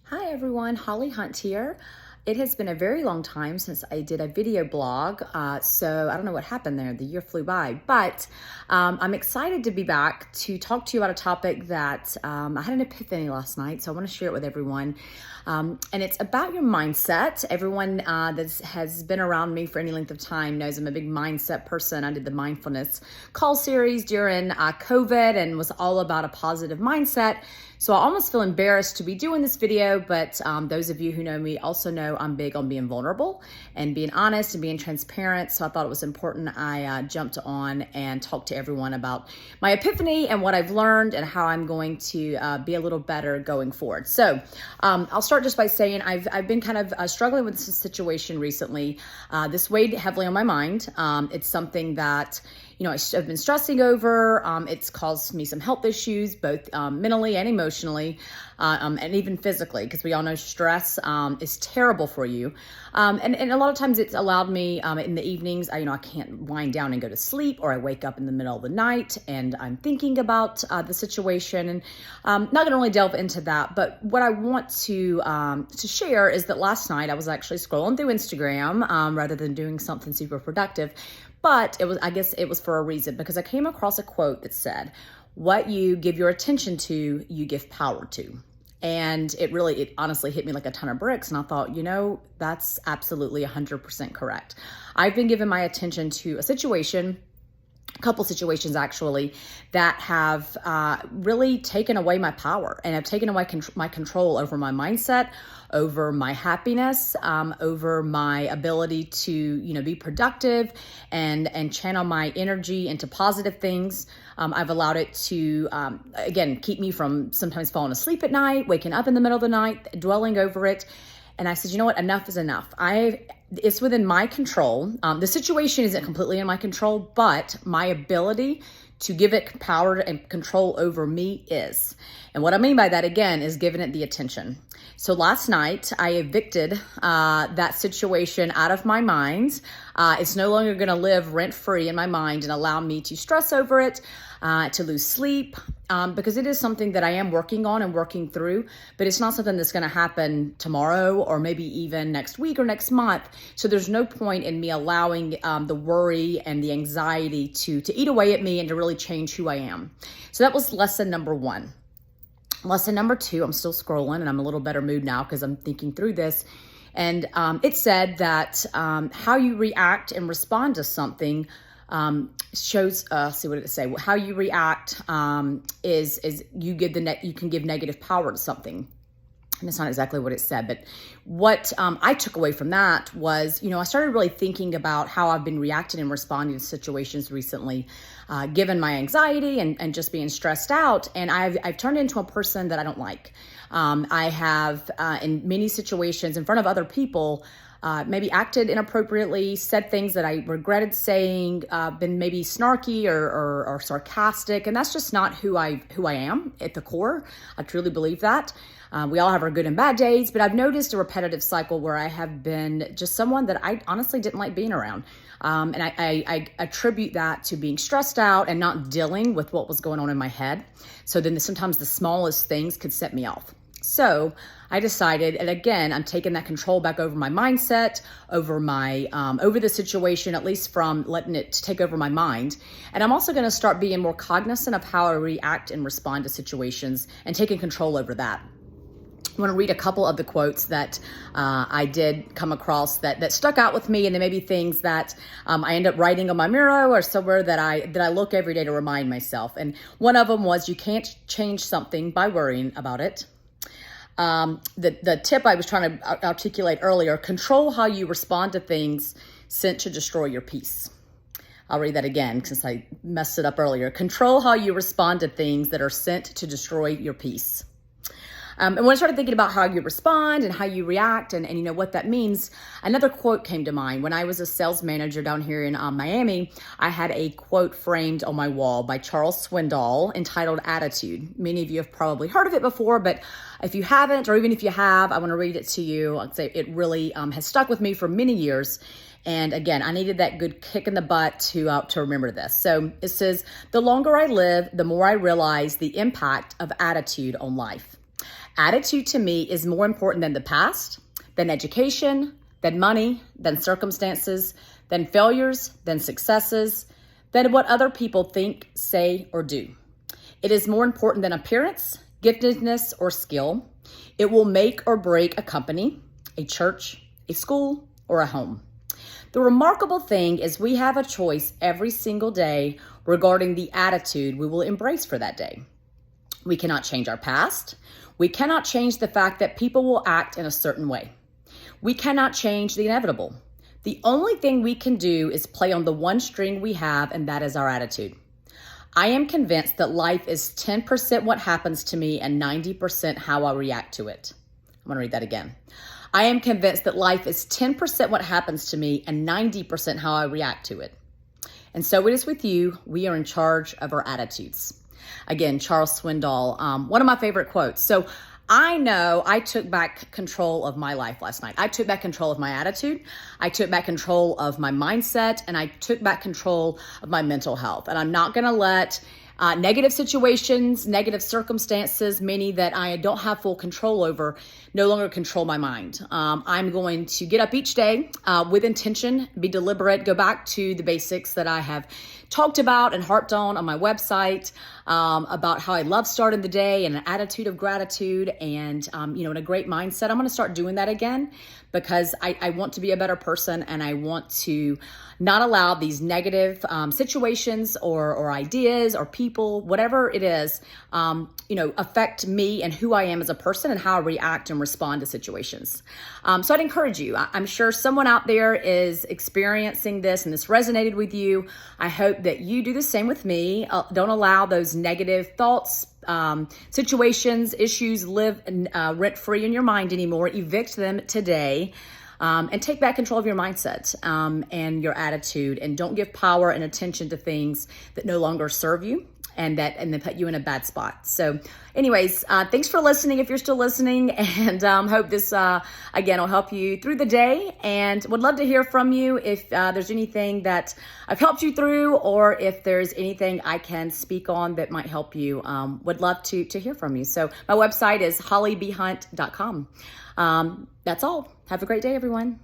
Hi everyone, Holly Hunt here. It has been a very long time since I did a video blog, so I don't know what happened there. The year flew by, but I'm excited to be back to talk to you about a topic that I had an epiphany last night, so I want to share it with everyone. And it's about your mindset. Everyone that has been around me for any length of time knows I'm a big mindset person. I did the mindfulness call series during COVID and was all about a positive mindset. So I almost feel embarrassed to be doing this video, but those of you who know me also know I'm big on being vulnerable and being honest and being transparent. So I thought it was important I jumped on and talked to everyone about my epiphany and what I've learned and how I'm going to be a little better going forward. So I'll start just by saying I've been kind of struggling with this situation recently. This weighed heavily on my mind. It's something that I've been stressing over. It's caused me some health issues, both mentally and emotionally, and even physically, because we all know stress is terrible for you. And a lot of times it's allowed me in the evenings, I can't wind down and go to sleep, or I wake up in the middle of the night and I'm thinking about the situation. And not going to really delve into that, but what I want to share is that last night I was actually scrolling through Instagram rather than doing something super productive. But I guess it was for a reason, because I came across a quote that said, "What you give your attention to, you give power to." And it honestly hit me like a ton of bricks. And I thought, that's absolutely 100% correct. I've been giving my attention to a couple situations actually, that have really taken away my power and have taken away my control over my mindset, over my happiness, over my ability to be productive and channel my energy into positive things. I've allowed it to again keep me from sometimes falling asleep at night, waking up in the middle of the night, dwelling over it. And I said, you know what? Enough is enough. It's within my control. The situation isn't completely in my control, but my ability to give it power and control over me is. And what I mean by that, again, is giving it the attention. So last night, I evicted that situation out of my mind. It's no longer going to live rent-free in my mind and allow me to stress over it, to lose sleep, because it is something that I am working on and working through, but it's not something that's going to happen tomorrow or maybe even next week or next month. So there's no point in me allowing the worry and the anxiety to eat away at me and to really change who I am. So that was lesson number one. Lesson number two, I'm still scrolling and I'm a little better mood now because I'm thinking through this. And it said that how you react and respond to something shows, see what did it say? How you react is you can give negative power to something. And it's not exactly what it said, but what I took away from that was, I started really thinking about how I've been reacting and responding to situations recently, given my anxiety and just being stressed out. And I've turned into a person that I don't like. I have, in many situations in front of other people, maybe acted inappropriately, said things that I regretted saying, been maybe snarky or sarcastic, and that's just not who I am at the core. I truly believe that. We all have our good and bad days, but I've noticed a repetitive cycle where I have been just someone that I honestly didn't like being around. And I attribute that to being stressed out and not dealing with what was going on in my head. So then sometimes the smallest things could set me off. So I decided, and again, I'm taking that control back over my mindset, over over the situation, at least from letting it take over my mind. And I'm also going to start being more cognizant of how I react and respond to situations and taking control over that. I want to read a couple of the quotes that I did come across that stuck out with me, and there may be things that I end up writing on my mirror or somewhere that I look every day to remind myself. And one of them was, you can't change something by worrying about it. The tip I was trying to articulate earlier: control how you respond to things sent to destroy your peace. I'll read that again since I messed it up earlier. Control how you respond to things that are sent to destroy your peace. And when I started thinking about how you respond and how you react and what that means, another quote came to mind. When I was a sales manager down here in Miami, I had a quote framed on my wall by Charles Swindoll entitled "Attitude." Many of you have probably heard of it before, but if you haven't, or even if you have, I want to read it to you. I'd say it really has stuck with me for many years. And again, I needed that good kick in the butt to remember this. So it says, "The longer I live, the more I realize the impact of attitude on life. Attitude to me is more important than the past, than education, than money, than circumstances, than failures, than successes, than what other people think, say, or do. It is more important than appearance, giftedness, or skill. It will make or break a company, a church, a school, or a home. The remarkable thing is we have a choice every single day regarding the attitude we will embrace for that day. We cannot change our past. We cannot change the fact that people will act in a certain way. We cannot change the inevitable. The only thing we can do is play on the one string we have, and that is our attitude. I am convinced that life is 10% what happens to me and 90% how I react to it. I'm going to read that again. I am convinced that life is 10% what happens to me and 90% how I react to it. And so it is with you. We are in charge of our attitudes. Again, Charles Swindoll, one of my favorite quotes. So I know I took back control of my life last night. I took back control of my attitude. I took back control of my mindset, and I took back control of my mental health. And I'm not going to let negative situations, negative circumstances, many that I don't have full control over, no longer control my mind. I'm going to get up each day with intention, be deliberate, go back to the basics that I have talked about and harped on my website, about how I love starting the day and an attitude of gratitude and, in a great mindset. I'm going to start doing that again because I want to be a better person, and I want to not allow these negative situations or ideas or people, whatever it is, affect me and who I am as a person and how I react and respond to situations. So I'd encourage you. I'm sure someone out there is experiencing this and this resonated with you. I hope that you do the same with me. Don't allow those negative thoughts, situations, issues live rent-free in your mind anymore. Evict them today. And take back control of your mindset and your attitude, and don't give power and attention to things that no longer serve you and then put you in a bad spot. So anyways, thanks for listening if you're still listening, and hope this, again, will help you through the day, and would love to hear from you if there's anything that I've helped you through, or if there's anything I can speak on that might help you. Would love to hear from you. So my website is hollybhunt.com. That's all. Have a great day, everyone.